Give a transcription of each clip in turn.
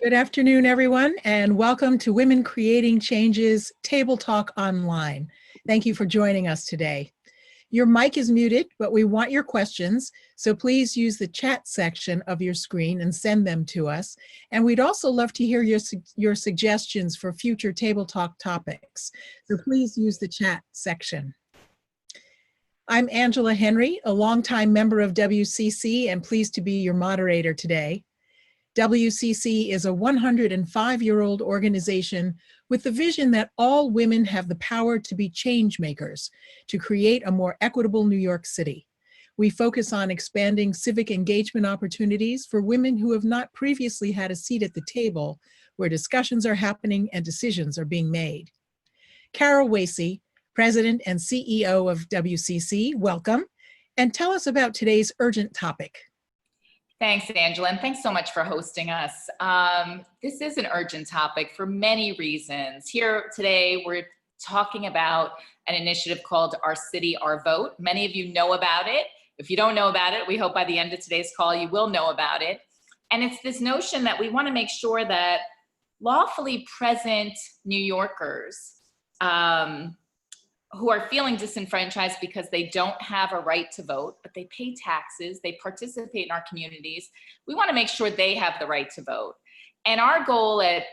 Good afternoon, everyone, and welcome to Women Creating Change's Table Talk Online. Thank you for joining us today. Your mic is muted, but we want your questions, so please use the chat section of your screen and send them to us. And we'd also love to hear your suggestions for future Table Talk topics, so please use the chat section. I'm Angela Henry, a longtime member of WCC, and pleased to be your moderator today. WCC is a 105-year-old organization with the vision that all women have the power to be change makers, to create a more equitable New York City. We focus on expanding civic engagement opportunities for women who have not previously had a seat at the table, where discussions are happening and decisions are being made. Carol Wasey, President and CEO of WCC, welcome, and tell us about today's urgent topic. Thanks, Angela, and thanks so much for hosting us. This is an urgent topic for many reasons. Here today, we're talking about an initiative called Our City, Our Vote. Many of you know about it. If you don't know about it, we hope by the end of today's call, you will know about it. And it's this notion that we want to make sure that lawfully present New Yorkers who are feeling disenfranchised because they don't have a right to vote, but they pay taxes, they participate in our communities. We want to make sure they have the right to vote. And our goal at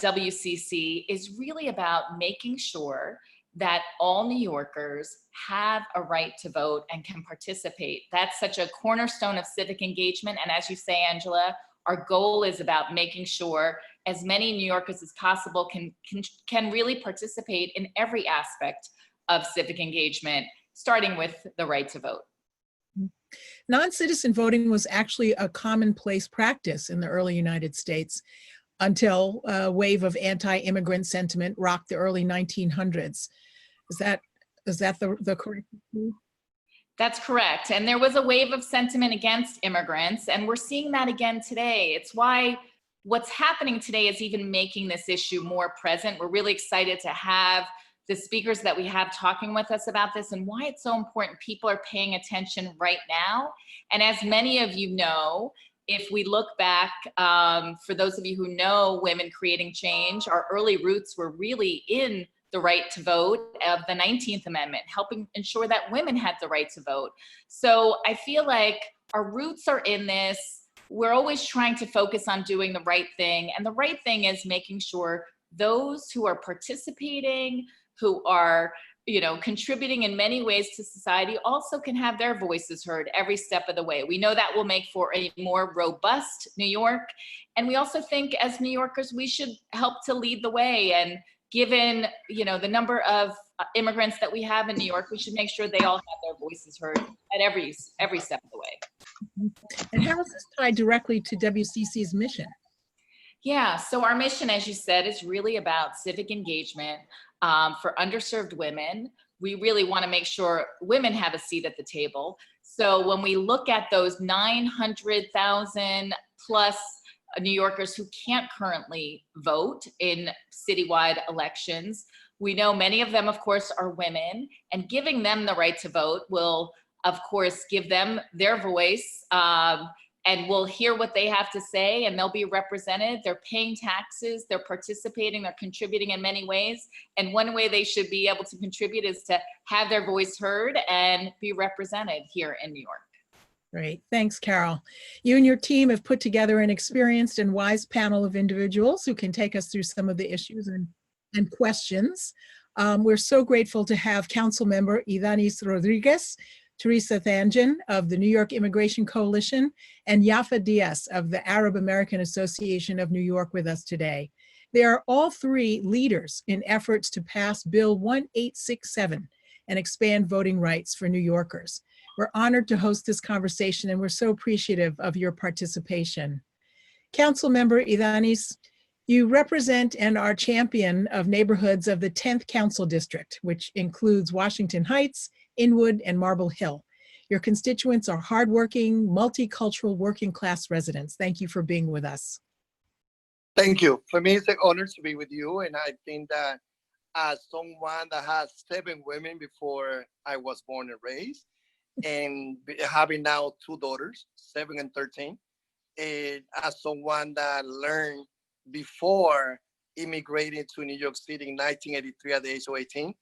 WCC is really about making sure that all New Yorkers have a right to vote and can participate. That's such a cornerstone of civic engagement. And as you say, Angela, our goal is about making sure as many New Yorkers as possible can really participate in every aspect of civic engagement, starting with the right to vote. Non-citizen voting was actually a commonplace practice in the early United States until a wave of anti-immigrant sentiment rocked the early 1900s. Is that the correct view? That's correct. And there was a wave of sentiment against immigrants, and we're seeing that again today. It's why what's happening today is even making this issue more present. We're really excited to have the speakers that we have talking with us about this and why it's so important. People are paying attention right now. And as many of you know, if we look back, for those of you who know Women Creating Change, our early roots were really in the right to vote of the 19th Amendment, helping ensure that women had the right to vote. So I feel like our roots are in this. We're always trying to focus on doing the right thing. And the right thing is making sure those who are participating, who are contributing in many ways to society also can have their voices heard every step of the way. We know that will make for a more robust New York. And we also think as New Yorkers, we should help to lead the way. And given the number of immigrants that we have in New York, we should make sure they all have their voices heard at every step of the way. And how is this tied directly to WCC's mission? Yeah, so our mission, as you said, is really about civic engagement for underserved women. We really want to make sure women have a seat at the table. So when we look at those 900,000 plus New Yorkers who can't currently vote in citywide elections, we know many of them, of course, are women, and giving them the right to vote will, of course, give them their voice, and we'll hear what they have to say, and they'll be represented. They're paying taxes, they're participating, they're contributing in many ways. And one way they should be able to contribute is to have their voice heard and be represented here in New York. Great, thanks, Carol. You and your team have put together an experienced and wise panel of individuals who can take us through some of the issues and questions. We're so grateful to have Council Member Ydanis Rodriguez, Theresa Thanjan of the New York Immigration Coalition, and Yafa Dias of the Arab American Association of New York with us today. They are all three leaders in efforts to pass Bill 1867 and expand voting rights for New Yorkers. We're honored to host this conversation, and we're so appreciative of your participation. Council Member Ydanis, you represent and are champion of neighborhoods of the 10th Council District, which includes Washington Heights, Inwood, and Marble Hill. Your constituents are hardworking, multicultural, working class residents. Thank you for being with us. Thank you. For me, it's an honor to be with you. And I think that as someone that has 7 women before I was born and raised, and having now 2 daughters, 7 and 13, as someone that learned before immigrating to New York City in 1983 at the age of 18.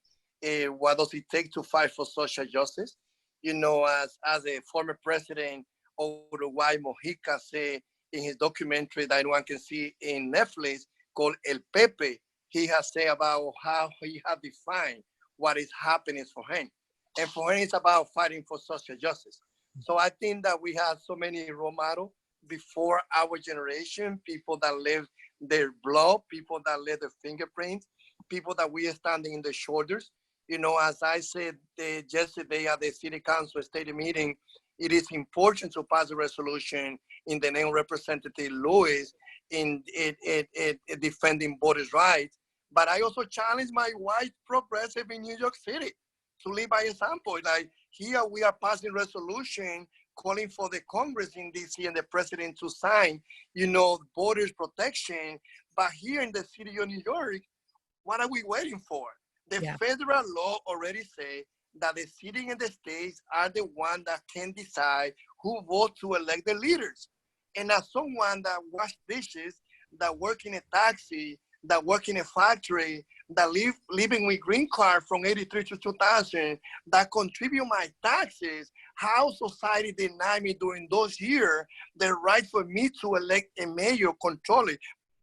What does it take to fight for social justice? You know, as a former president of Uruguay, Mojica said in his documentary that anyone can see in Netflix called El Pepe, he has said about how he has defined what is happening for him. And for him, it's about fighting for social justice. So I think that we have so many role models before our generation, people that live their blood, people that left their fingerprints, people that we are standing in the shoulders. You know, as I said yesterday at the City Council State meeting, it is important to pass a resolution in the name of Representative Lewis in defending voters' rights. But I also challenge my white progressive in New York City to lead by example. Like here we are passing resolution calling for the Congress in DC and the president to sign, you know, borders protection. But here in the city of New York, what are we waiting for? The federal law already say that the city and the states are the one that can decide who vote to elect the leaders. And as someone that wash dishes, that work in a taxi, that work in a factory, that living with green card from 83 to 2000, that contribute my taxes, how society denied me during those years the right for me to elect a mayor, controller,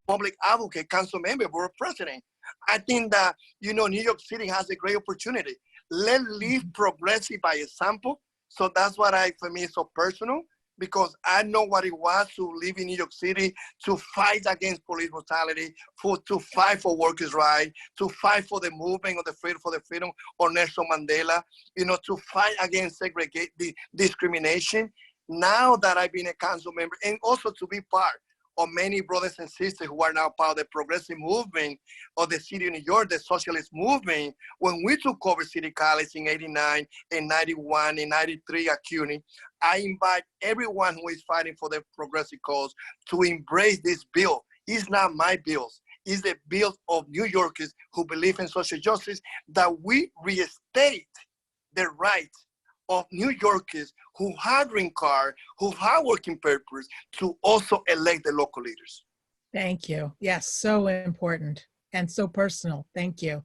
public advocate, council member, board president. I think that, you know, New York City has a great opportunity. Let's live progressive by example. So that's what for me, is so personal, because I know what it was to live in New York City, to fight against police brutality, to fight for workers' rights, to fight for the movement of the freedom for the freedom of Nelson Mandela, you know, to fight against discrimination. Now that I've been a council member, and also to be part of many brothers and sisters who are now part of the progressive movement of the city of New York, the socialist movement. When we took over City College in 89 and 91 and 93 at CUNY, I invite everyone who is fighting for the progressive cause to embrace this bill. It's not my bills. It's the bill of New Yorkers who believe in social justice, that we reinstate the rights of New Yorkers who have green card, who have working papers, to also elect the local leaders. Thank you. Yes, so important and so personal. Thank you.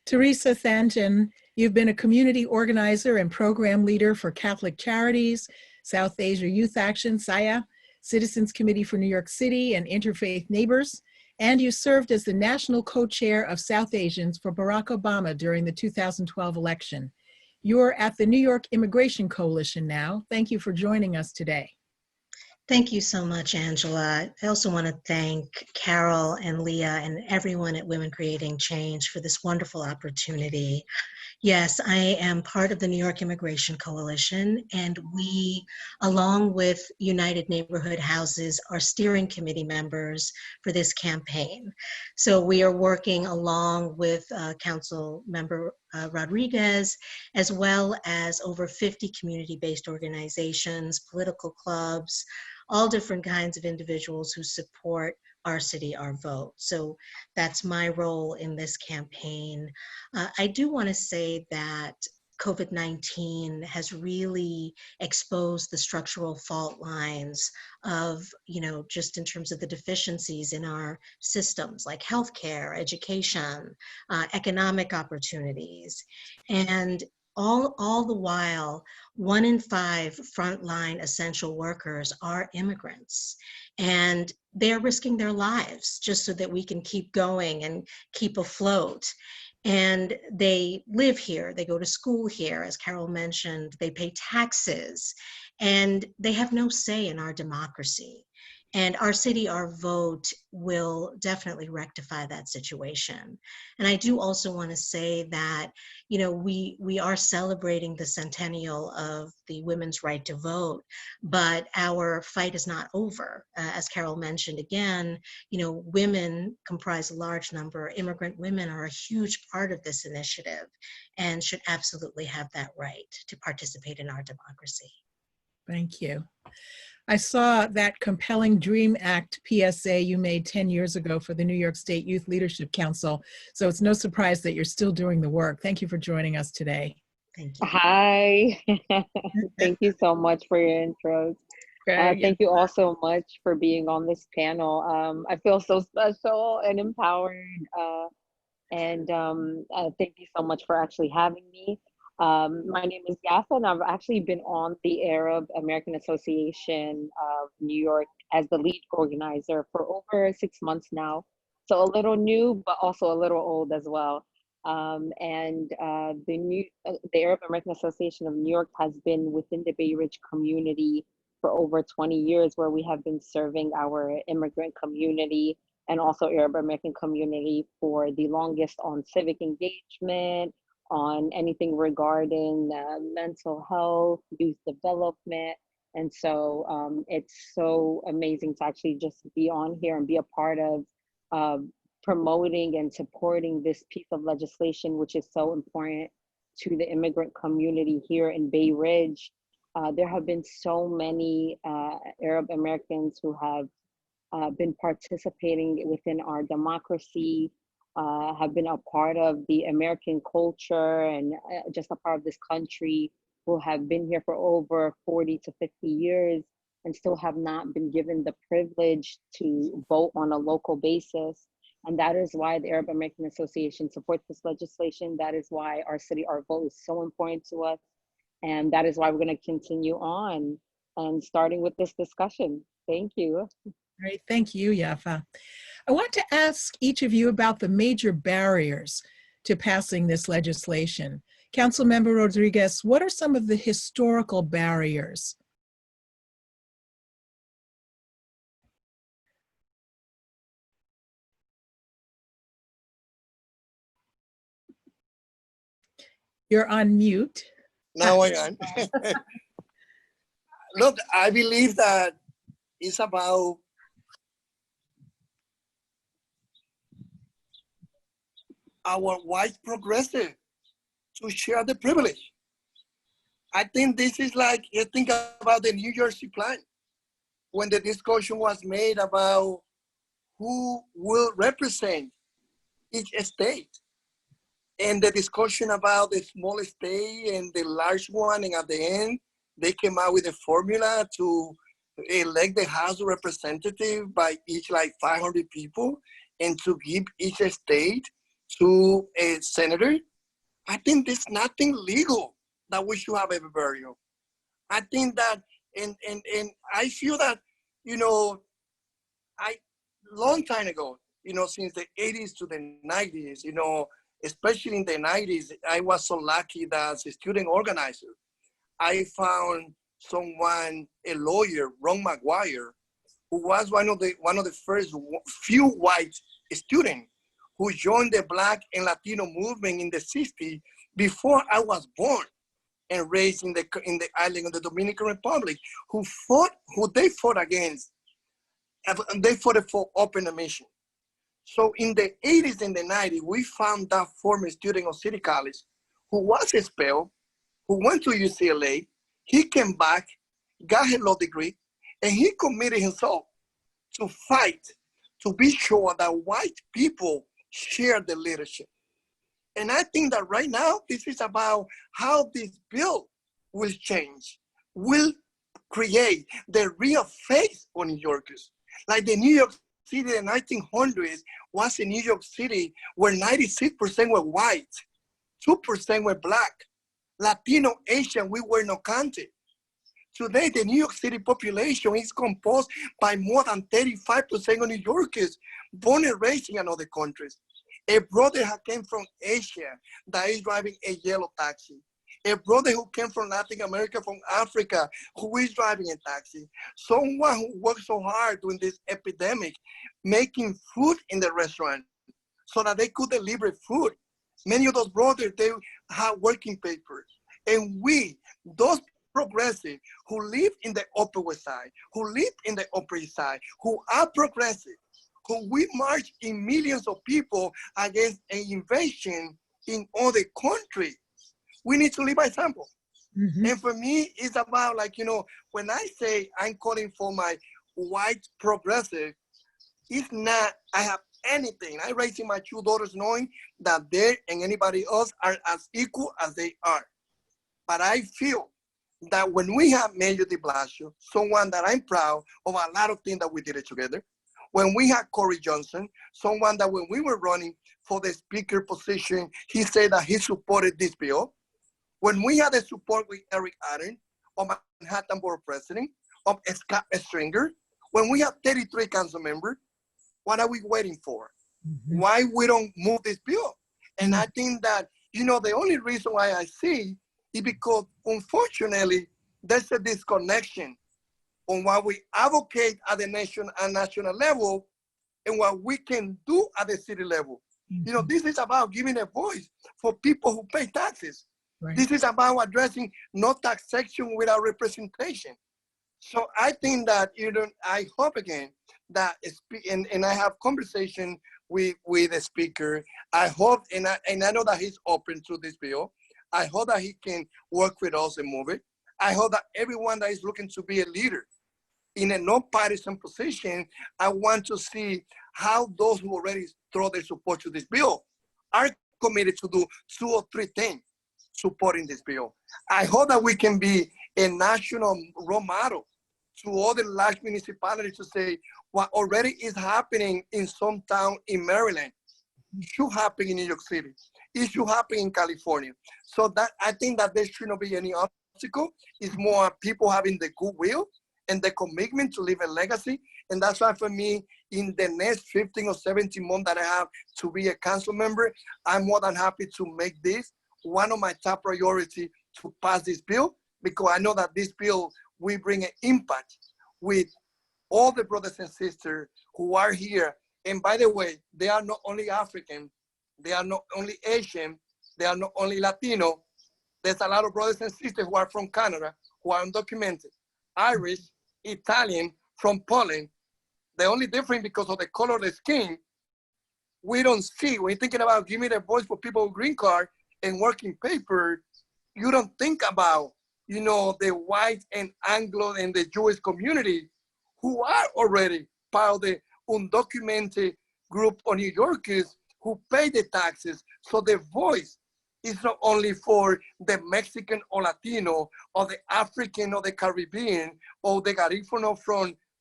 Theresa Thanjan, you've been a community organizer and program leader for Catholic Charities, South Asia Youth Action, SAYA, Citizens Committee for New York City, and Interfaith Neighbors, and you served as the national co-chair of South Asians for Barack Obama during the 2012 election. You're at the New York Immigration Coalition now. Thank you for joining us today. Thank you so much, Angela. I also want to thank Carol and Leah and everyone at Women Creating Change for this wonderful opportunity. Yes, I am part of the New York Immigration Coalition, and we, along with United Neighborhood Houses, are steering committee members for this campaign. So we are working along with Council Member Rodriguez, as well as over 50 community-based organizations, political clubs, all different kinds of individuals who support our city, our vote. So that's my role in this campaign. I do want to say that COVID-19 has really exposed the structural fault lines of, just in terms of the deficiencies in our systems like healthcare, education, economic opportunities. And all the while, 1 in 5 frontline essential workers are immigrants, and they're risking their lives just so that we can keep going and keep afloat. And they live here, they go to school here, as Carol mentioned, they pay taxes, and they have no say in our democracy. And our city, our vote will definitely rectify that situation. And I do also want to say that, we are celebrating the centennial of the women's right to vote, but our fight is not over. As Carol mentioned again, women comprise a large number. Immigrant women are a huge part of this initiative and should absolutely have that right to participate in our democracy. Thank you. I saw that compelling DREAM Act PSA you made 10 years ago for the New York State Youth Leadership Council. So it's no surprise that you're still doing the work. Thank you for joining us today. Thank you. Hi. Thank you so much for your intros. Thank you all so much for being on this panel. I feel so special and empowered. And thank you so much for actually having me. My name is Yafa, and I've actually been on the Arab American Association of New York as the lead organizer for over 6 months now. So a little new, but also a little old as well. The Arab American Association of New York has been within the Bay Ridge community for over 20 years, where we have been serving our immigrant community and also Arab American community for the longest on civic engagement, on anything regarding mental health, youth development. And so it's so amazing to actually just be on here and be a part of promoting and supporting this piece of legislation, which is so important to the immigrant community here in Bay Ridge. There have been so many Arab Americans who have been participating within our democracy, have been a part of the American culture and just a part of this country, who have been here for over 40 to 50 years and still have not been given the privilege to vote on a local basis. And that is why the Arab American Association supports this legislation. That is why our city, our vote is so important to us. And that is why we're going to continue on and starting with this discussion. Thank you. Great, thank you, Yafa. I want to ask each of you about the major barriers to passing this legislation. Councilmember Rodriguez, what are some of the historical barriers? You're on mute. Now I am. Look, I believe that it's about our white progressive to share the privilege. I think this is like, you think about the New Jersey plan, when the discussion was made about who will represent each state, and the discussion about the small state and the large one, and at the end, they came out with a formula to elect the House of Representatives by each like 500 people, and to give each state to a senator. I think there's nothing legal that we should have a burial. I think that, and I feel that, you know, long time ago, you know, since the 80s to the 90s, you know, especially in the 90s, I was so lucky that as a student organizer, I found someone, a lawyer, Ron McGuire, who was one of the first few white students who joined the Black and Latino movement in the 60s before I was born and raised in the island of the Dominican Republic, who they fought against, and they fought for open admission. So in the 80s and the 90s, we found that former student of City College who was expelled, who went to UCLA. He came back, got a law degree, and he committed himself to fight to be sure that white people share the leadership. And I think that right now, this is about how this bill will change, will create the real face of New Yorkers. Like the New York City in the 1900s was a New York City where 96% were white, 2% were Black, Latino, Asian, we were not counted. Today, the New York City population is composed by more than 35% of New Yorkers born and raised in other countries. A brother who came from Asia that is driving a yellow taxi. A brother who came from Latin America, from Africa, who is driving a taxi. Someone who worked so hard during this epidemic, making food in the restaurant so that they could deliver food. Many of those brothers, they have working papers. And we, those progressive who live in the Upper West Side, who live in the Upper East Side, who are progressive, who we march in millions of people against an invasion in other countries. We need to live by example. Mm-hmm. And for me, it's about like, you know, when I say I'm calling for my white progressive, it's not, I have anything. I'm raising my 2 daughters knowing that they and anybody else are as equal as they are. But I feel that when we have Mayor de Blasio, someone that I'm proud of a lot of things that we did it together. When we had Corey Johnson, someone that when we were running for the speaker position, he said that he supported this bill. When we had the support with Eric Adams of Manhattan Board President, of Scott Stringer, when we have 33 council members, what are we waiting for? Why we don't move this bill? And I think that, you know, the only reason why I see is because, unfortunately, there's a disconnection on what we advocate at the national level and what we can do at the city level. You know, this is about giving a voice for people who pay taxes. Right. This is about addressing no taxation without representation. So I think that, you know, I hope again that, and I have conversation with the speaker. I hope, and I know that he's open to this bill. I hope that he can work with us and move it. I hope that everyone that is looking to be a leader in a non-partisan position, I want to see how those who already throw their support to this bill are committed to do 2 or 3 things supporting this bill. I hope that we can be a national role model to other large municipalities to say what already is happening in some town in Maryland should happen in New York City. It should happen in California. So that I think that there should not be any obstacle. It's more people having the goodwill and the commitment to leave a legacy. And that's why for me, in the next 15 or 17 months that I have to be a council member, I'm more than happy to make this one of my top priorities to pass this bill, because I know that this bill will bring an impact with all the brothers and sisters who are here. And by the way, they are not only African, they are not only Asian, they are not only Latino. There's a lot of brothers and sisters who are from Canada, who are undocumented, Irish, Italian, from Poland. The only difference because of the color of the skin, we don't see, when you're thinking about giving a voice for people with green card and working paper, you don't think about, you know, the white and Anglo and the Jewish community who are already part of the undocumented group of New Yorkers who pay the taxes. So the voice is not only for the Mexican or Latino or the African or the Caribbean or the Garifano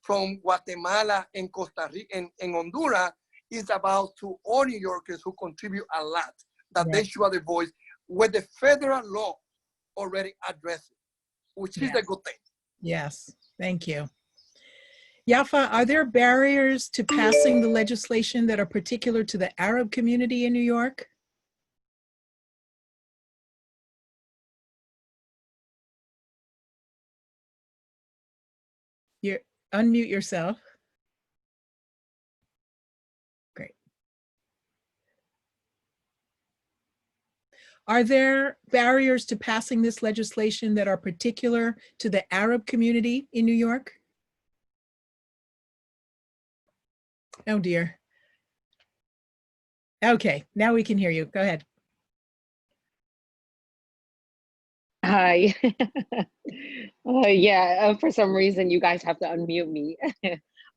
from Guatemala and Costa Rica and Honduras. It's about to all New Yorkers who contribute a lot, that they should have the voice where the federal law already addresses, which is a good thing. Yes, thank you. Yafa, are there barriers to passing the legislation that are particular to the Arab community in New York? Unmute yourself. Great. Are there barriers to passing this legislation that are particular to the Arab community in New York? Oh dear. Okay, now we can hear you. Go ahead. Hi. Yeah, for some reason you guys have to unmute me.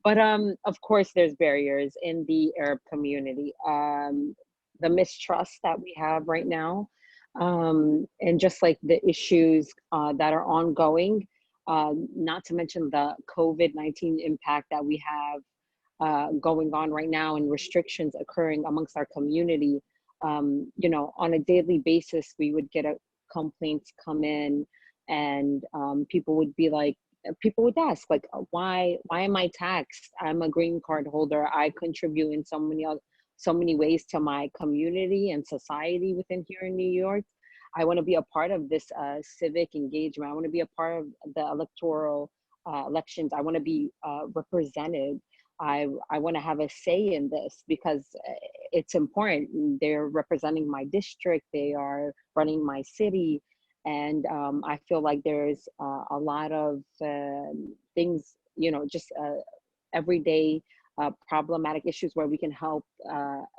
But of course there's barriers in the Arab community. The mistrust that we have right now, and just like the issues that are ongoing, not to mention the COVID-19 impact that we have going on right now and restrictions occurring amongst our community. You know, on a daily basis, we would get complaints come in, and people would be like, people would ask like, why am I taxed? I'm a green card holder. I contribute in so many ways to my community and society within here in New York. I want to be a part of this civic engagement. I want to be a part of the electoral elections. I want to be represented. I want to have a say in this because it's important. They're representing my district. They are running my city. And I feel like there's a lot of things, you know, just everyday problematic issues where we can help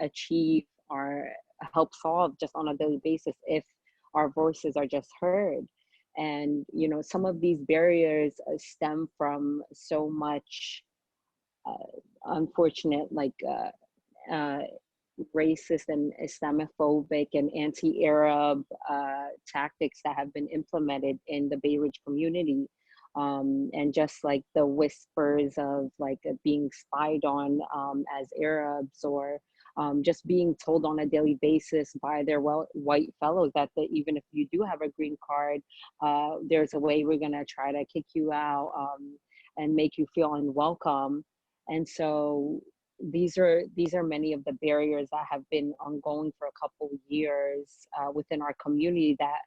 achieve or help solve just on a daily basis if our voices are just heard. And, you know, some of these barriers stem from so much unfortunate, like racist and Islamophobic and anti-Arab tactics that have been implemented in the Bay Ridge community. And just like the whispers of like being spied on as Arabs, or just being told on a daily basis by their white fellows that even if you do have a green card, there's a way we're gonna try to kick you out and make you feel unwelcome. And so these are many of the barriers that have been ongoing for a couple of years within our community that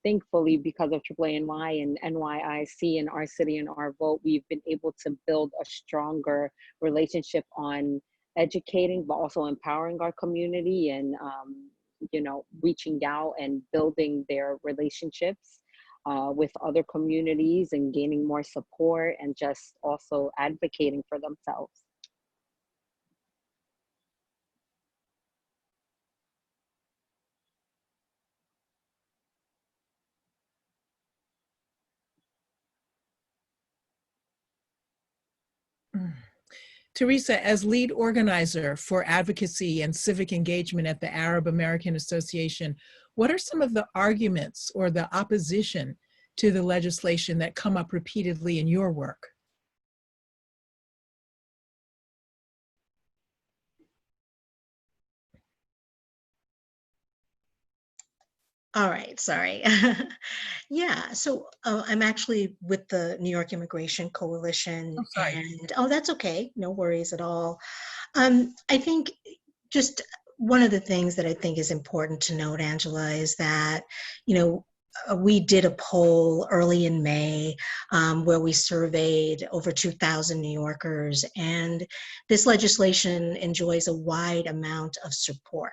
thankfully, because of AAANY and NYIC and Our City and Our Vote, we've been able to build a stronger relationship on educating, but also empowering our community and, you know, reaching out and building their relationships with other communities and gaining more support and just also advocating for themselves. Theresa, as lead organizer for advocacy and civic engagement at the Arab American Association, what are some of the arguments or the opposition to the legislation that come up repeatedly in your work? All right, sorry. Yeah, so I'm actually with the New York Immigration Coalition, Oh, sorry. and that's okay, no worries at all. I think just one of the things that I think is important to note, Angela, is that, you know, we did a poll early in May where we surveyed over 2,000 New Yorkers, and this legislation enjoys a wide amount of support.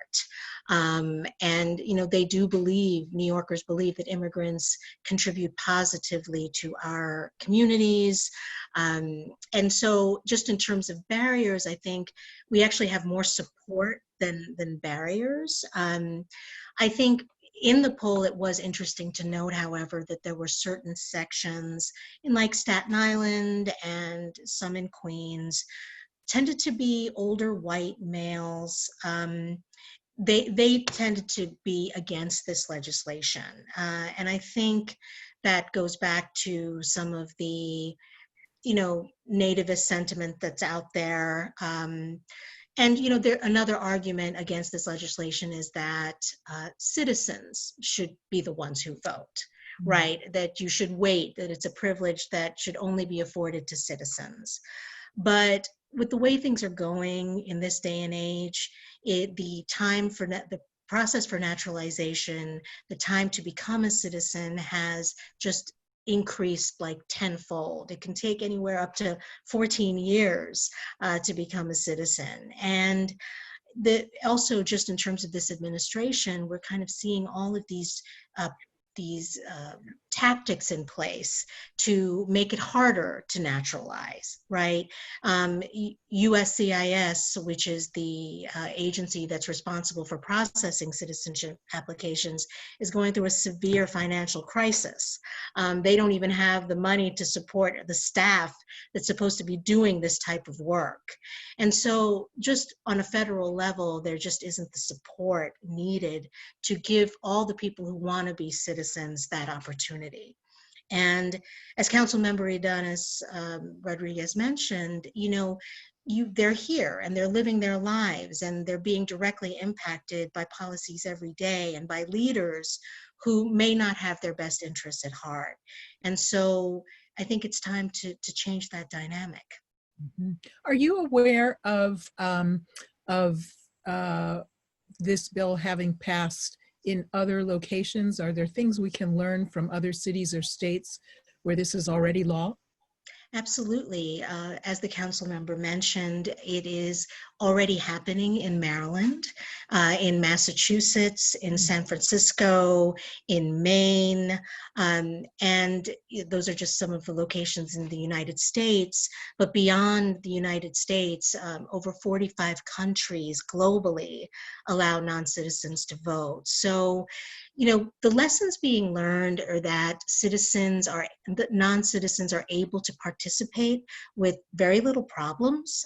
And, you know, they do believe, New Yorkers believe, that immigrants contribute positively to our communities. And so just in terms of barriers, I think we actually have more support than barriers. I think in the poll, it was interesting to note, however, that there were certain sections in like Staten Island and some in Queens tended to be older white males. They tended to be against this legislation. And I think that goes back to some of the, you know, nativist sentiment that's out there. And, you know, another argument against this legislation is that citizens should be the ones who vote, right? That you should wait, that it's a privilege that should only be afforded to citizens. But with the way things are going in this day and age, the time for the process for naturalization, the time to become a citizen has just increased like tenfold. It can take anywhere up to 14 years to become a citizen. And also just in terms of this administration, we're kind of seeing all of these tactics in place to make it harder to naturalize, right? USCIS, which is the agency that's responsible for processing citizenship applications, is going through a severe financial crisis. They don't even have the money to support the staff that's supposed to be doing this type of work. And so just on a federal level, there just isn't the support needed to give all the people who want to be citizens that opportunity. And as Councilmember Ydanis Rodriguez mentioned, you know, they're here and they're living their lives and they're being directly impacted by policies every day and by leaders who may not have their best interests at heart. And so I think it's time to change that dynamic. Mm-hmm. Are you aware of this bill having passed in other locations? Are there things we can learn from other cities or states where this is already law? Absolutely. As the council member mentioned, it is already happening in Maryland, in Massachusetts, in San Francisco, in Maine, and those are just some of the locations in the United States. But beyond the United States, over 45 countries globally allow non-citizens to vote. So, the lessons being learned are that non-citizens are able to participate with very little problems.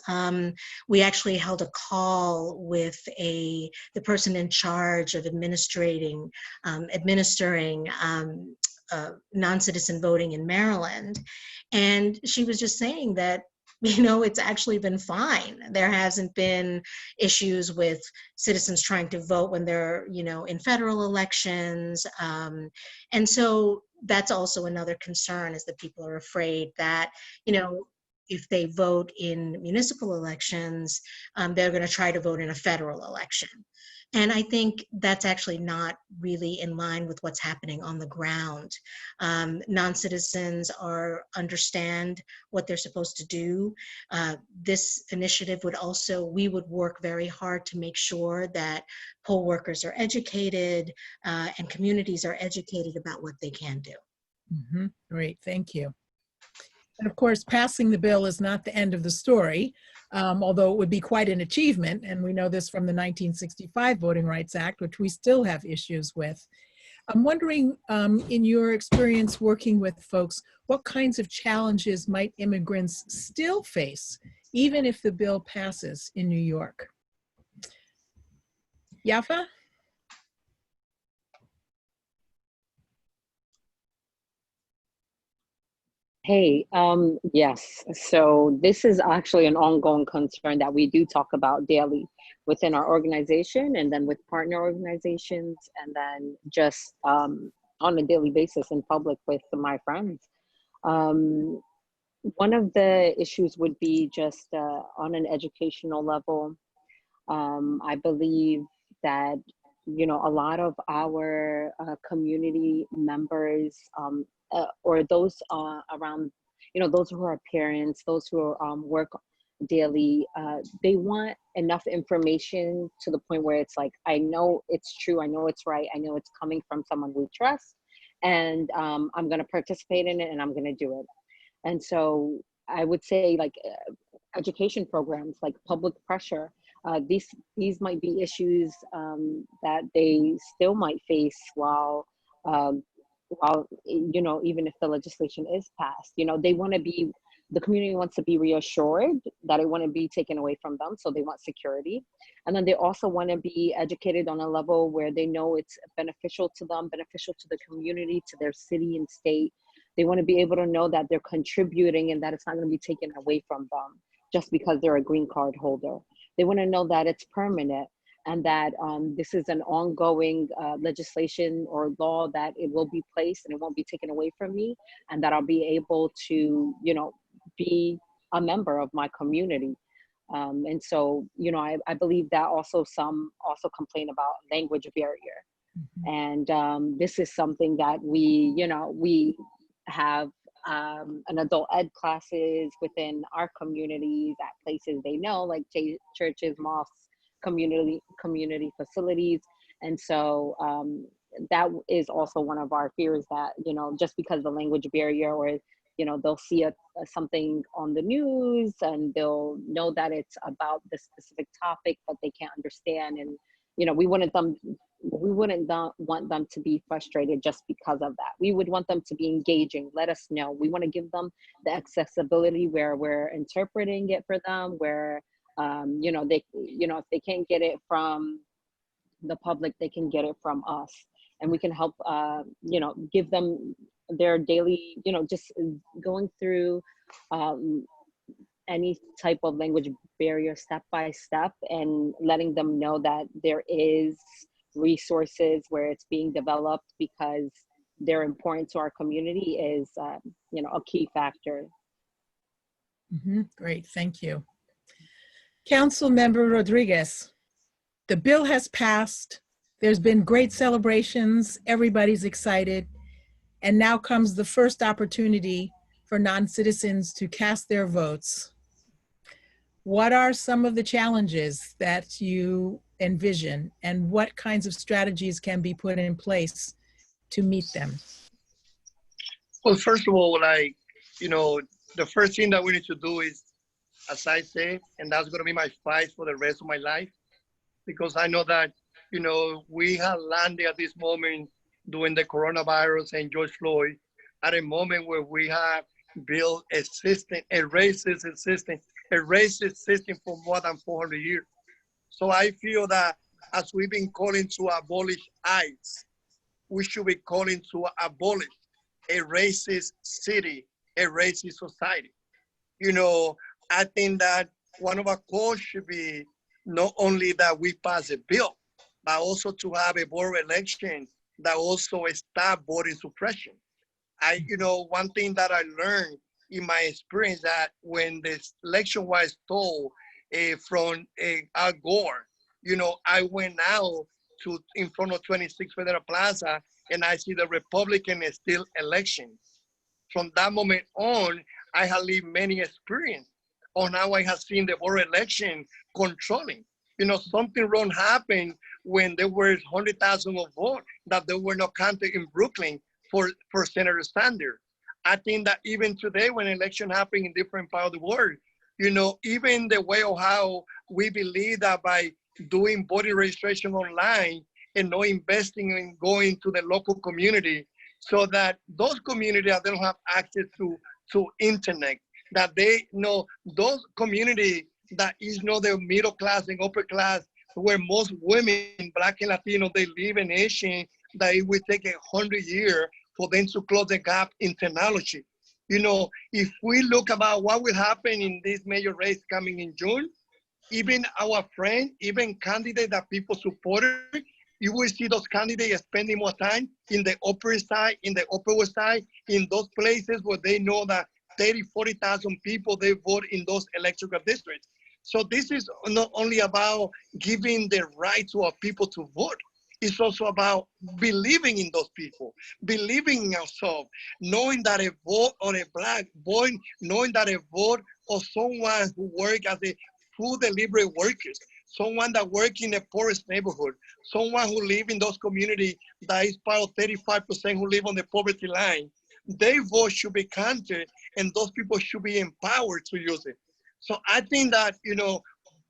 We actually held a call with the person in charge of administering non-citizen voting in Maryland. And she was just saying that, it's actually been fine. There hasn't been issues with citizens trying to vote when they're, in federal elections. And so that's also another concern, is that people are afraid that, if they vote in municipal elections, they're going to try to vote in a federal election. And I think that's actually not really in line with what's happening on the ground. Non-citizens understand what they're supposed to do. This initiative we would work very hard to make sure that poll workers are educated and communities are educated about what they can do. Mm-hmm. Great, thank you. And of course, passing the bill is not the end of the story, although it would be quite an achievement. And we know this from the 1965 Voting Rights Act, which we still have issues with. I'm wondering, in your experience working with folks, what kinds of challenges might immigrants still face, even if the bill passes in New York? Yafa? Hey, yes. So this is actually an ongoing concern that we do talk about daily within our organization, and then with partner organizations, and then just on a daily basis in public with my friends. One of the issues would be just on an educational level. I believe that, a lot of our community members, or those around, those who are parents, those who work daily, they want enough information to the point where it's like, I know it's true, I know it's right, I know it's coming from someone we trust, and I'm going to participate in it, and I'm going to do it. And so I would say, like, education programs, like public pressure, these might be issues that they still might face while even if the legislation is passed. The community wants to be reassured that it wouldn't be taken away from them, so they want security. And then they also want to be educated on a level where they know it's beneficial to them, beneficial to the community, to their city and state. They want to be able to know that they're contributing and that it's not going to be taken away from them just because they're a green card holder. They want to know that it's permanent, and that this is an ongoing legislation or law, that it will be placed and it won't be taken away from me, and that I'll be able to, be a member of my community. And so, I believe that some complain about language barrier. Mm-hmm. And this is something that we have an adult ed classes within our communities at places they know, like churches, mosques, community facilities. And so that is also one of our fears, that, just because the language barrier, or, they'll see something on the news and they'll know that it's about the specific topic, but they can't understand. And, we wouldn't want them to be frustrated just because of that. We would want them to be engaging. Let us know. We want to give them the accessibility where we're interpreting it for them, where if they can't get it from the public, they can get it from us, and we can help give them their daily, just going through any type of language barrier step by step, and letting them know that there is resources where it's being developed, because they're important to our community, is a key factor. Mm-hmm. Great, thank you. Council Member Rodriguez, the bill has passed. There's been great celebrations. Everybody's excited. And now comes the first opportunity for non-citizens to cast their votes. What are some of the challenges that you envision, and what kinds of strategies can be put in place to meet them? Well, first of all, the first thing that we need to do is, as I say, and that's going to be my fight for the rest of my life, because I know that, we have landed at this moment during the coronavirus and George Floyd, at a moment where we have built a system, a racist system for more than 400 years. So I feel that as we've been calling to abolish ICE, we should be calling to abolish a racist city, a racist society. You know, I think that one of our goals should be not only that we pass a bill, but also to have a board election that also stop voting suppression. One thing that I learned in my experience that when this election was told from Al Gore, I went out to in front of 26 Federal Plaza and I see the Republican still election. From that moment on, I have lived many experiences on how I have seen the board election controlling. Something wrong happened when there were 100,000 of votes that they were not counted in Brooklyn for Senator Sanders. I think that even today when election happening in different parts of the world, even the way of how we believe that by doing voting registration online and not investing in going to the local community so that those communities that don't have access to internet, that they know those communities that is not the middle class and upper class, where most women, Black and Latino, they live in Asian, that it will take 100 years for them to close the gap in technology. If we look about what will happen in this major race coming in June, even our friend, even candidate that people supported, you will see those candidates spending more time in the Upper Side, in the Upper West Side, in those places where they know that 30, 40,000 people, they vote in those electoral districts. So this is not only about giving the right to our people to vote, it's also about believing in those people, believing in ourselves, knowing that a vote on a Black boy, knowing that a vote of someone who works as a food delivery workers, someone that works in the poorest neighborhood, someone who lives in those communities that is part of 35% who live on the poverty line, their vote should be counted and those people should be empowered to use it. So I think that,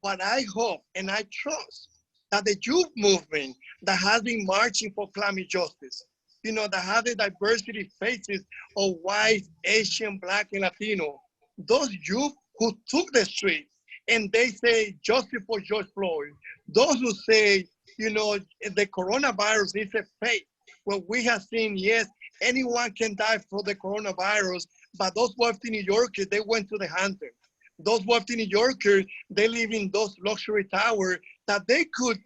what I hope and I trust that the youth movement that has been marching for climate justice, that have the diversity faces of white, Asian, Black, and Latino, those youth who took the street and they say justice for George Floyd, those who say, the coronavirus is a fake. Well, we have seen, yes, anyone can die for the coronavirus, but those wealthy New Yorkers, they went to the Hamptons. Those wealthy New Yorkers, they live in those luxury towers that they could,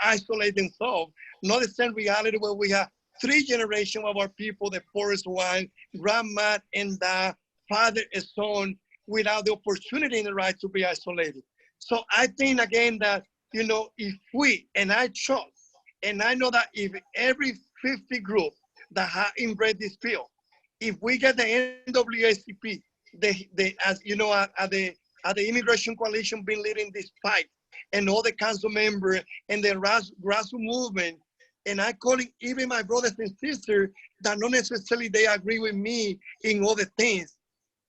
isolate themselves. Not the same reality where we have 3 generations of our people, the poorest one, grandma and the father and son, without the opportunity and the right to be isolated. So I think again that, if we, and I trust, and I know that if every 50 group that have embraced this bill, if we get the NAACP, as you know, at the Immigration Coalition been leading this fight, and all the council members and the grassroots movement, and I calling even my brothers and sisters that not necessarily they agree with me in all the things,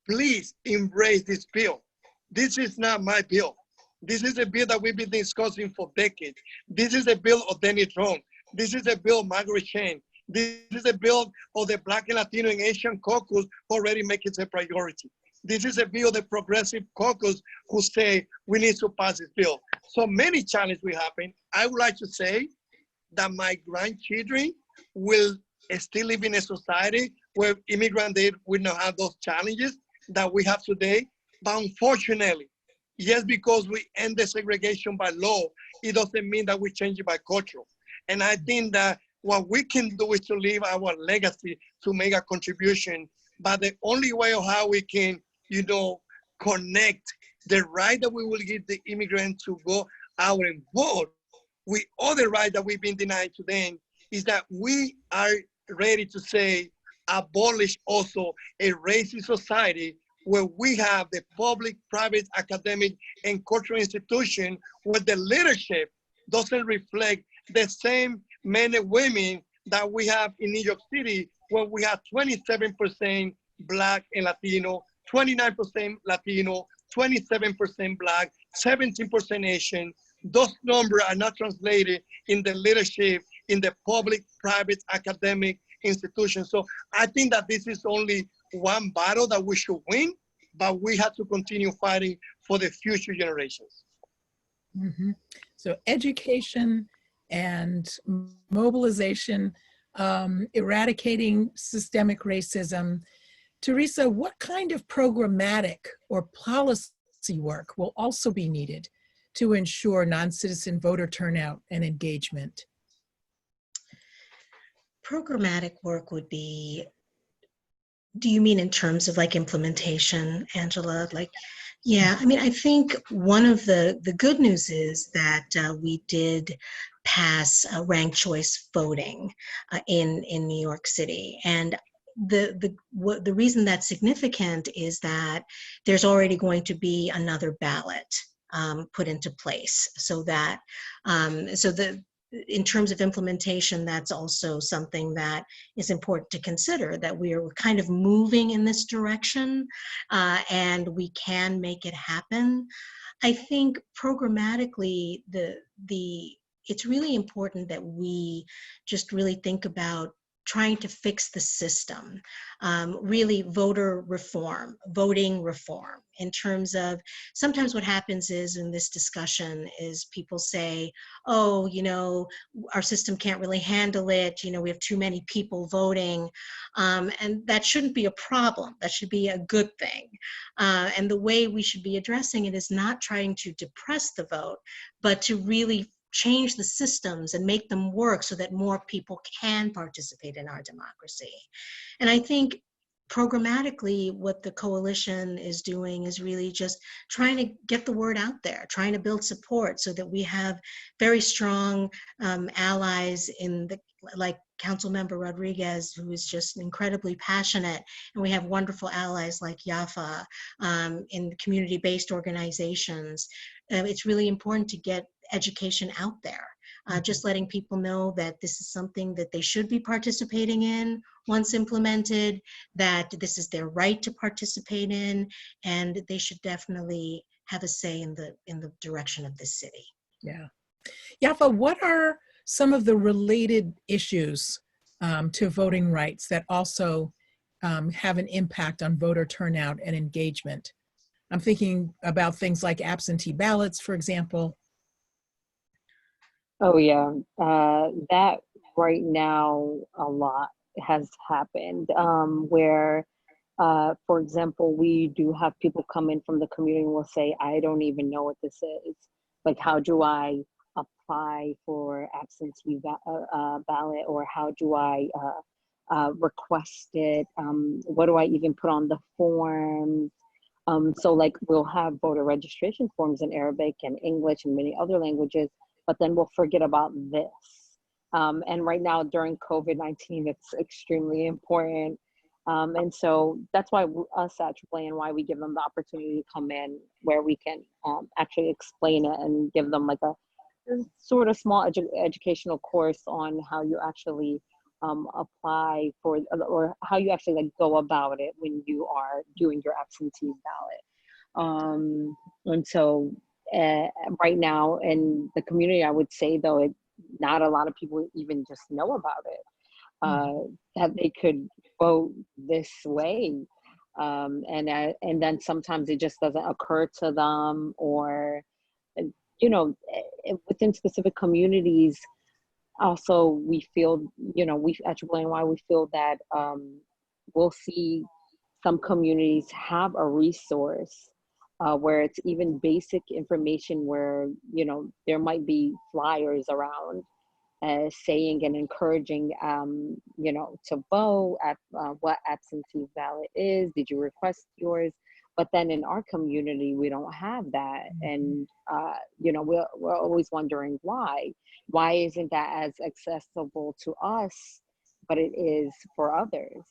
please embrace this bill. This is not my bill. This is a bill that we've been discussing for decades. This is a bill of Dennis Trump. This is a bill of Margaret Chan. This is a bill of the Black and Latino and Asian caucus already making it a priority. This is a bill of the Progressive Caucus who say we need to pass this bill. So many challenges will happen. I would like to say that my grandchildren will still live in a society where immigrants will not have those challenges that we have today. But unfortunately, yes, because we end the segregation by law, it doesn't mean that we change it by culture. And I think that what we can do is to leave our legacy, to make a contribution. But the only way of how we can, connect the right that we will give the immigrant to go out and vote with other rights that we've been denied to them is that we are ready to say, abolish also a racist society where we have the public, private, academic, and cultural institution where the leadership doesn't reflect the same men and women that we have in New York City, where we have 27% Black and Latino, 29% Latino, 27% Black, 17% Asian. Those numbers are not translated in the leadership, in the public, private academic institutions. So I think that this is only one battle that we should win, but we have to continue fighting for the future generations. Mm-hmm. So education and mobilization, eradicating systemic racism. Theresa, what kind of programmatic or policy work will also be needed to ensure non-citizen voter turnout and engagement? Programmatic work would be, do you mean in terms of like implementation, Angela? Like, yeah, I mean, I think one of the good news is that we did pass ranked choice voting in New York City. And the reason that's significant is that there's already going to be another ballot put into place, so that in terms of implementation, that's also something that is important to consider, that we are kind of moving in this direction and we can make it happen. I think programmatically, it's really important that we just really think about trying to fix the system, really voter reform, voting reform, in terms of, sometimes what happens is in this discussion is people say, oh, you know, our system can't really handle it, you know, we have too many people voting, and that shouldn't be a problem, that should be a good thing. And the way we should be addressing it is not trying to depress the vote, but to really change the systems and make them work so that more people can participate in our democracy. And I think programmatically, what the coalition is doing is really just trying to get the word out there, trying to build support so that we have very strong allies in the, like Councilmember Rodriguez, who is just incredibly passionate, and we have wonderful allies like Yafa in community-based organizations. It's really important to get education out there, just letting people know that this is something that they should be participating in once implemented, that this is their right to participate in, and they should definitely have a say in the direction of this city. Yeah. Yafa, what are some of the related issues to voting rights that also have an impact on voter turnout and engagement? I'm thinking about things like absentee ballots, for example. Oh yeah, that right now a lot has happened where, for example, we do have people come in from the community and will say, I don't even know what this is. Like, how do I apply for absentee ballot, or how do I request it? What do I even put on the form? So like, we'll have voter registration forms in Arabic and English and many other languages, but then we'll forget about this. And right now during COVID-19, it's extremely important. And so that's why us at AAANY, we give them the opportunity to come in where we can actually explain it and give them like a sort of small educational course on how you actually apply for, or how you actually like go about it when you are doing your absentee ballot. And so right now in the community, I would say though, not a lot of people even just know about it, that they could vote this way. And then sometimes it just doesn't occur to them, or, you know, within specific communities, also we feel, you know, we at AAANY, we feel that we'll see some communities have a resource where it's even basic information, where, you know, there might be flyers around saying and encouraging, you know, to vote at what absentee ballot is. Did you request yours? But then in our community, we don't have that. And, you know, we're always wondering why. Why isn't that as accessible to us, but it is for others?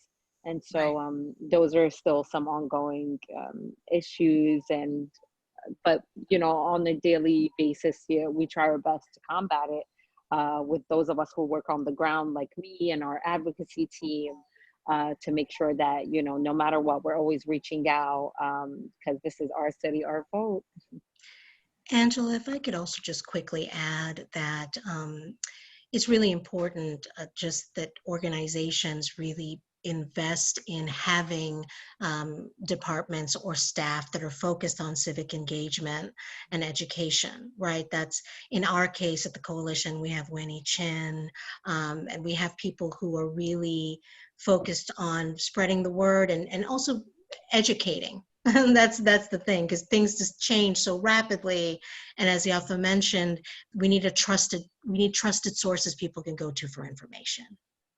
And so those are still some ongoing issues. And, but, you know, on a daily basis here, we try our best to combat it with those of us who work on the ground, like me and our advocacy team, to make sure that, you know, no matter what, we're always reaching out, because this is our city, our vote. Angela, if I could also just quickly add that it's really important just that organizations really invest in having departments or staff that are focused on civic engagement and education, right? That's, in our case at the coalition, we have Winnie Chin, and we have people who are really focused on spreading the word and also educating. And that's the thing, because things just change so rapidly. And as Yafa mentioned, we need trusted sources people can go to for information.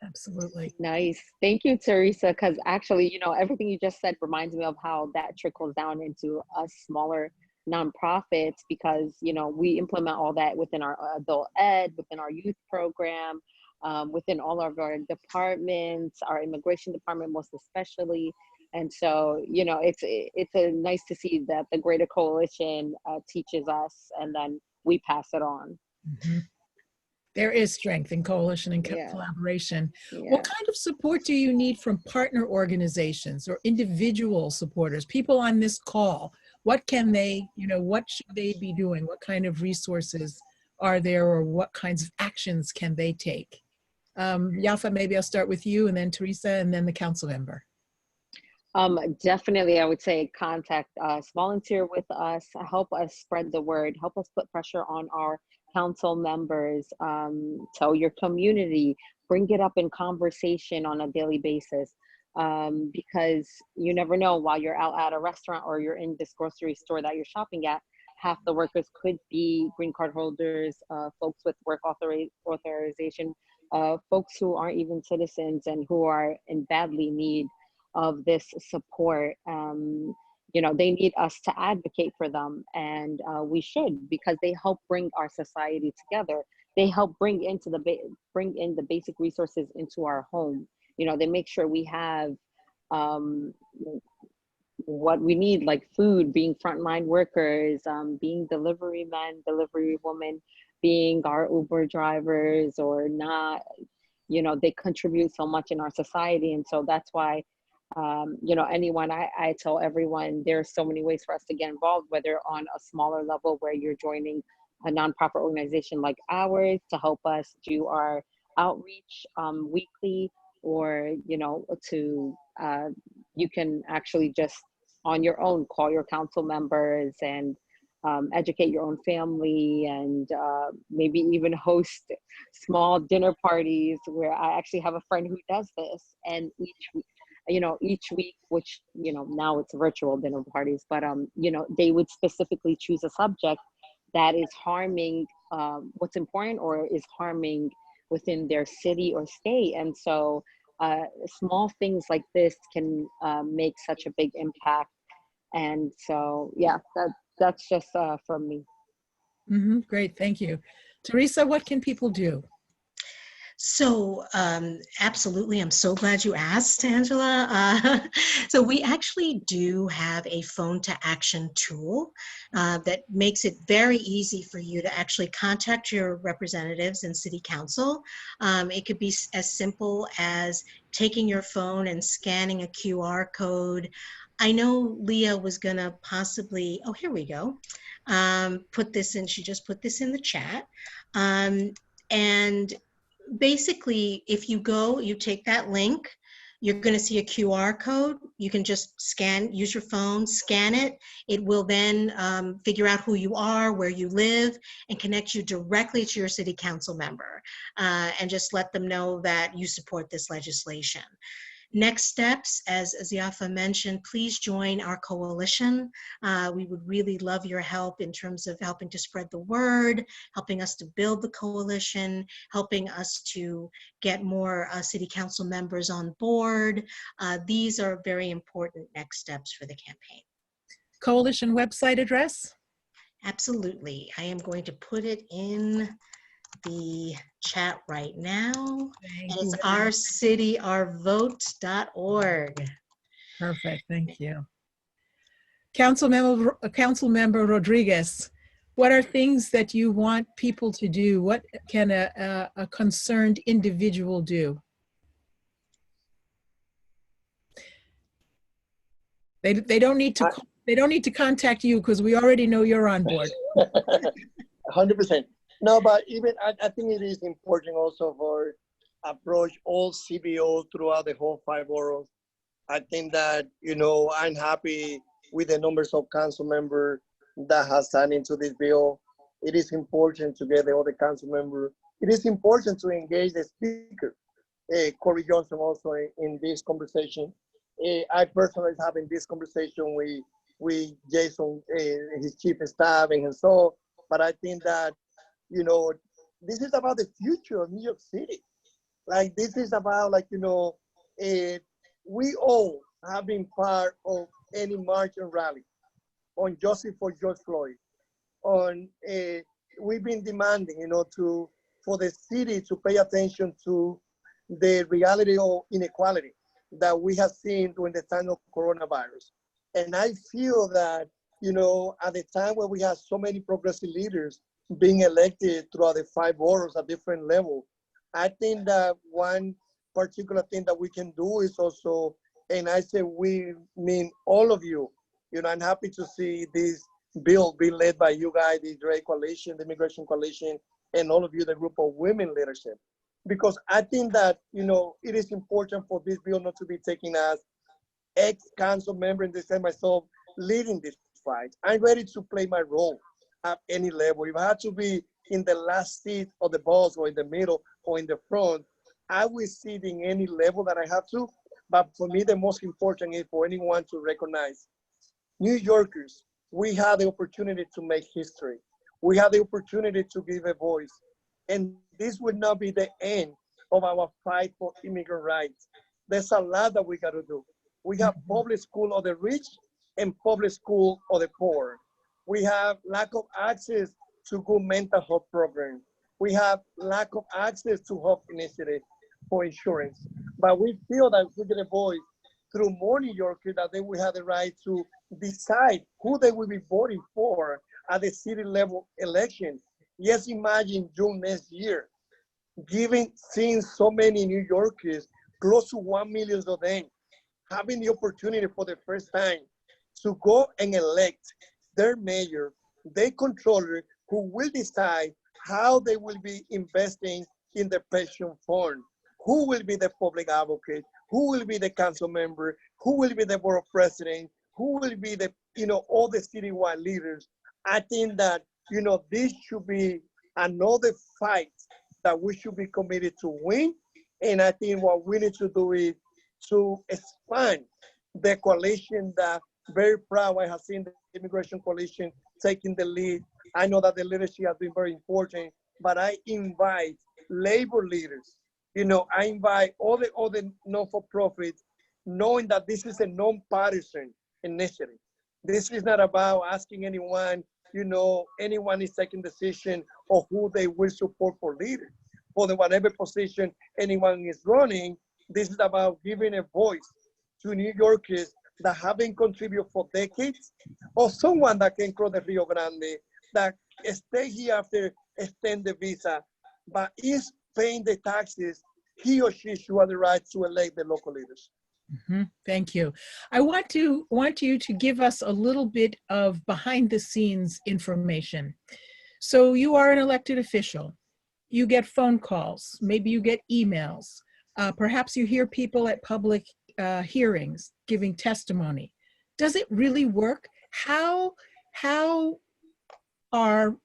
Absolutely. Nice. Thank you, Theresa, because actually, you know, everything you just said reminds me of how that trickles down into us smaller nonprofits, because, you know, we implement all that within our adult ed, within our youth program, within all of our departments, our immigration department most especially. And so, you know, it's nice to see that the greater coalition teaches us, and then we pass it on. Mm-hmm. There is strength in coalition and collaboration. Yeah. What kind of support do you need from partner organizations or individual supporters, people on this call? What can they, you know, what should they be doing? What kind of resources are there, or what kinds of actions can they take? Yafa, maybe I'll start with you, and then Theresa, and then the council member. Definitely, I would say contact us, volunteer with us, help us spread the word, help us put pressure on our council members, tell your community, bring it up in conversation on a daily basis, because you never know, while you're out at a restaurant or you're in this grocery store that you're shopping at, half the workers could be green card holders, folks with work authorization, folks who aren't even citizens and who are in badly need of this support. You know, they need us to advocate for them, and we should, because they help bring our society together. They help bring in the basic resources into our home. You know, they make sure we have what we need, like food, being frontline workers, being delivery men, delivery women, being our Uber drivers or not. You know, they contribute so much in our society, and so that's why. You know, I tell everyone, there's so many ways for us to get involved, whether on a smaller level where you're joining a nonprofit organization like ours to help us do our outreach weekly, or, you know, you can actually just on your own call your council members and educate your own family, and maybe even host small dinner parties, where I actually have a friend who does this, and each week, which, you know, now it's virtual dinner parties, but you know, they would specifically choose a subject that is harming what's important or is harming within their city or state. And so small things like this can make such a big impact. And so, yeah, that's just from me. Mm-hmm. Great, thank you. Theresa, what can people do? So absolutely, I'm so glad you asked, Angela. So we actually do have a phone to action tool that makes it very easy for you to actually contact your representatives in City Council. It could be as simple as taking your phone and scanning a QR code. I know Leah was gonna possibly, oh, here we go, put this in, she just put this in the chat. And basically, if you take that link, you're going to see a QR code. You can just use your phone, scan it. It will then figure out who you are, where you live, and connect you directly to your city council member, and just let them know that you support this legislation. Next steps, as Yafa mentioned, please join our coalition. We would really love your help in terms of helping to spread the word, helping us to build the coalition, helping us to get more city council members on board. These are very important next steps for the campaign. Coalition website address? Absolutely. I am going to put it in the chat right now, and it's ourcityourvote.org. Perfect, thank you. Council Member Rodriguez, what are things that you want people to do? What can a concerned individual do? They don't need to contact you, because we already know you're on board. 100%. No, but even I think it is important also for approach all CBO throughout the whole 5 boroughs. I think that, I'm happy with the numbers of council members that has signed into this bill. It is important to get the other council member. It is important to engage the speaker, Corey Johnson, also in this conversation. I personally is having this conversation with Jason, his chief of staff, and so. But I think that this is about the future of New York City. Like this is about we all have been part of any march and rally on Justice for George Floyd. On we've been demanding, for the city to pay attention to the reality of inequality that we have seen during the time of coronavirus. And I feel that, at the time when we have so many progressive leaders being elected throughout the 5 boroughs at different levels, I think that one particular thing that we can do is also, and I say we mean all of you, I'm happy to see this bill be led by you guys, the Great Coalition, the Immigration Coalition, and all of you, the group of women leadership. Because I think that, it is important for this bill not to be taken as ex-council member and this and myself leading this fight. I'm ready to play my role at any level. If I had to be in the last seat of the bus or in the middle or in the front, I will sit in any level that I have to. But for me, the most important is for anyone to recognize New Yorkers, we have the opportunity to make history. We have the opportunity to give a voice. And this would not be the end of our fight for immigrant rights. There's a lot that we got to do. We have public school of the rich and public school of the poor. We have lack of access to good mental health programs. We have lack of access to health initiatives for insurance. But we feel that we get a voice through more New Yorkers that they will have the right to decide who they will be voting for at the city level election. Yes, imagine June next year, seeing so many New Yorkers, close to 1 million of them, having the opportunity for the first time to go and elect their mayor, their controller, who will decide how they will be investing in the pension fund, who will be the public advocate, who will be the council member, who will be the borough president, who will be the, all the citywide leaders. I think that, this should be another fight that we should be committed to win. And I think what we need to do is to expand the coalition that very proud I have seen the Immigration Coalition taking the lead. I know that the leadership has been very important, but I invite labor leaders. I invite all the other non-for-profits, knowing that this is a non-partisan initiative. This is not about asking anyone, anyone is taking decision of who they will support for leaders. For whatever position anyone is running, this is about giving a voice to New Yorkers that have been contributing for decades, or someone that can cross the Rio Grande, that stay here after extend the visa, but is paying the taxes. He or she should have the right to elect the local leaders. Thank you. I want you to give us a little bit of behind the scenes information. So you are an elected official. You get phone calls, maybe you get emails. Perhaps you hear people at public hearings giving testimony. Does it really work? How are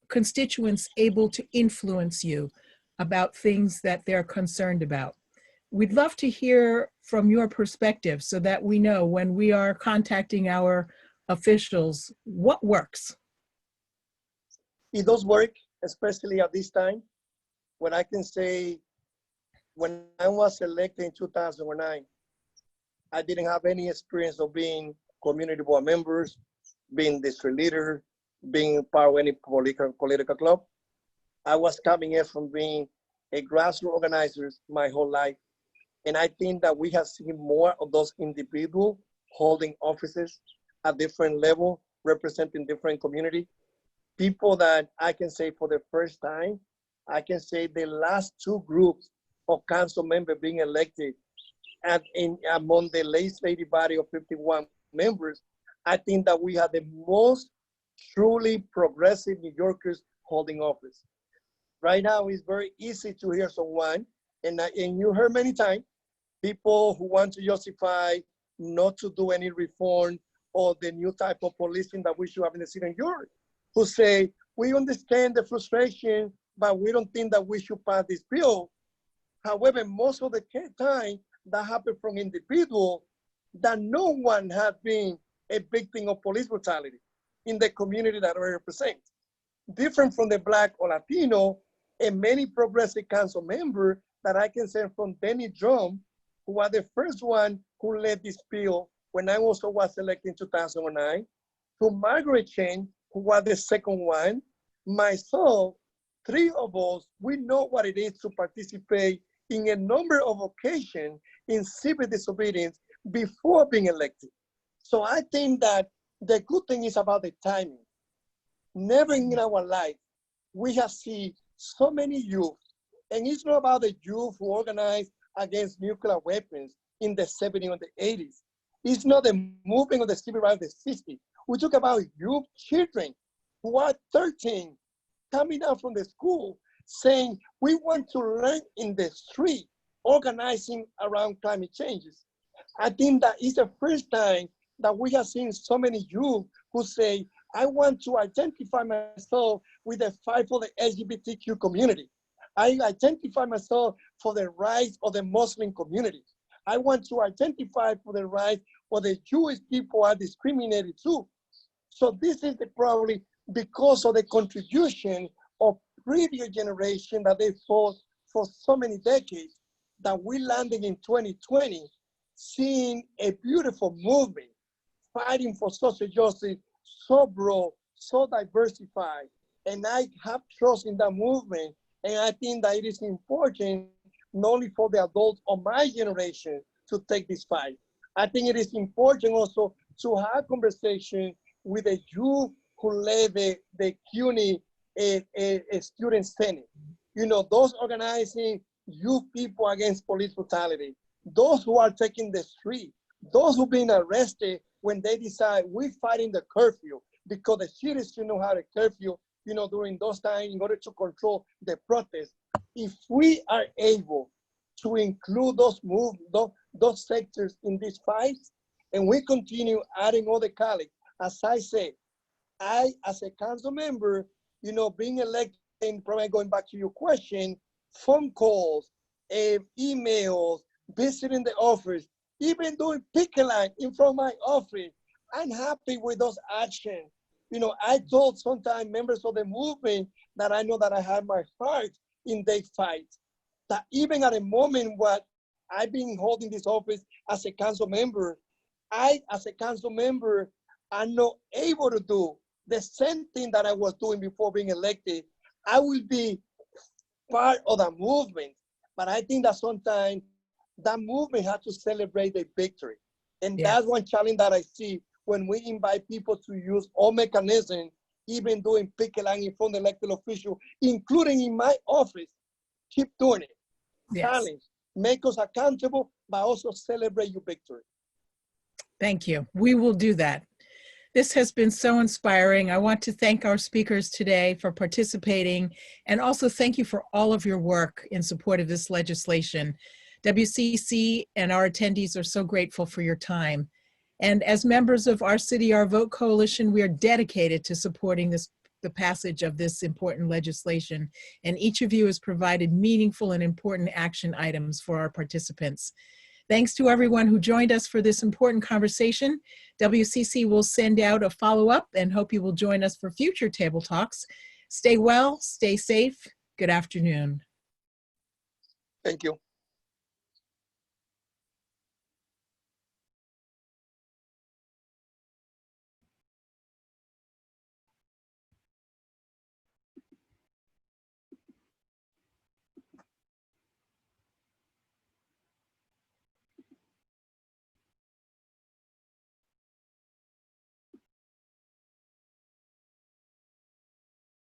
constituents able to influence you about things that they're concerned about? We'd love to hear from your perspective so that we know when we are contacting our officials, what works. It does work, especially at this time, when I can say, when I was elected in 2009, I didn't have any experience of being community board members, being district leader, being part of any political club. I was coming in from being a grassroots organizer my whole life. And I think that we have seen more of those individuals holding offices at different levels, representing different communities. People that I can say for the first time, I can say the last 2 groups of council members being elected and among the legislative body of 51 members, I think that we have the most truly progressive New Yorkers holding office. Right now, it's very easy to hear someone, and you heard many times, people who want to justify not to do any reform or the new type of policing that we should have in the city of New York, who say, we understand the frustration, but we don't think that we should pass this bill. However, most of the time, that happens from individuals that no one has been a victim of police brutality in the community that I represent. Different from the Black or Latino, and many progressive council members that I can say from Benny Drum, who was the first one who led this bill when I also was elected in 2009, to Margaret Chen, who was the second one, myself, three of us, we know what it is to participate in a number of occasions in civil disobedience before being elected. So I think that the good thing is about the timing. Never in our life, we have seen so many youth, and it's not about the youth who organized against nuclear weapons in the 70s or the 80s. It's not the movement of the civil rights of the 60s. We talk about youth children who are 13 coming out from the school saying, we want to learn in the street, organizing around climate changes. I think that is the first time that we have seen so many youth who say, I want to identify myself with the fight for the LGBTQ community. I identify myself for the rights of the Muslim community. I want to identify for the rights for the Jewish people are discriminated too. So this is probably because of the contribution of previous generation that they fought for so many decades, that we landed in 2020, seeing a beautiful movement, fighting for social justice, so broad, so diversified. And I have trust in that movement. And I think that it is important, not only for the adults of my generation to take this fight. I think it is important also to have conversation with the youth who led the CUNY Student Senate. You know, those organizing youth people against police brutality, those who are taking the street, those who've been arrested when they decide we're fighting the curfew, because the cities should know how to curfew, you know, during those times in order to control the protests. If we are able to include those sectors in this fight, and we continue adding other colleagues, as I said, I, as a council member, you know, being elected, and probably going back to your question, phone calls, emails, visiting the office, even doing picket line in front of my office, I'm happy with those actions. You know, I told sometimes members of the movement that I know that I have my heart in their fight, that even at a moment what I've been holding this office as a council member, I, as a council member, am not able to do the same thing that I was doing before being elected. I will be part of the movement, but I think that sometimes that movement has to celebrate the victory. And that's one challenge that I see when we invite people to use all mechanisms, even doing picket line in front of the elected official, including in my office. Keep doing it. Challenge, make us accountable, but also celebrate your victory. Thank you. We will do that. This has been so inspiring. I want to thank our speakers today for participating, and also thank you for all of your work in support of this legislation. WCC and our attendees are so grateful for your time. And as members of Our City, Our Vote Coalition, we are dedicated to supporting the passage of this important legislation. And each of you has provided meaningful and important action items for our participants. Thanks to everyone who joined us for this important conversation. WCC will send out a follow-up and hope you will join us for future table talks. Stay well, stay safe. Good afternoon. Thank you.